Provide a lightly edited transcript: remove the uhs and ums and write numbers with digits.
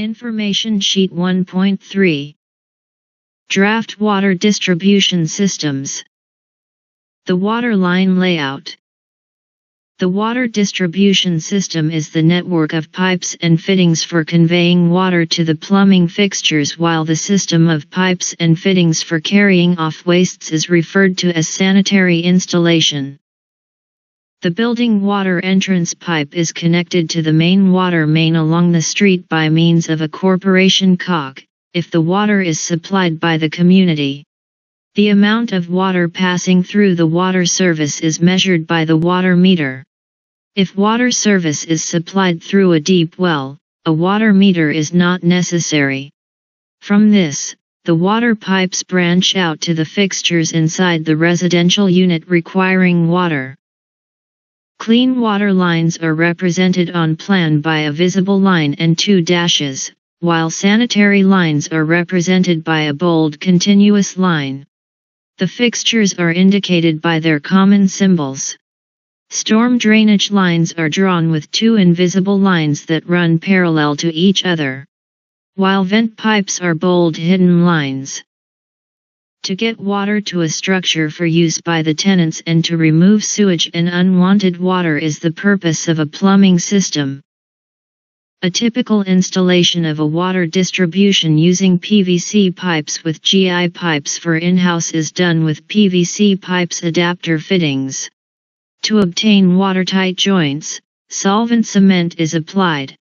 Information Sheet 1.3 Draft Water Distribution Systems. The water line layout. The water distribution system is the network of pipes and fittings for conveying water to the plumbing fixtures, while the system of pipes and fittings for carrying off wastes is referred to as sanitary installation. The building water entrance pipe is connected to the main water main along the street by means of a corporation cock, if the water is supplied by the community. The amount of water passing through the water service is measured by the water meter. If water service is supplied through a deep well, a water meter is not necessary. From this, the water pipes branch out to the fixtures inside the residential unit requiring water. Clean water lines are represented on plan by a visible line and two dashes, while sanitary lines are represented by a bold continuous line. The fixtures are indicated by their common symbols. Storm drainage lines are drawn with two invisible lines that run parallel to each other, while vent pipes are bold hidden lines. To get water to a structure for use by the tenants and to remove sewage and unwanted water is the purpose of a plumbing system. A typical installation of a water distribution using PVC pipes with G.I pipes for in-house is done with PVC pipes adapter fittings. To obtain watertight joints, solvent cement is applied.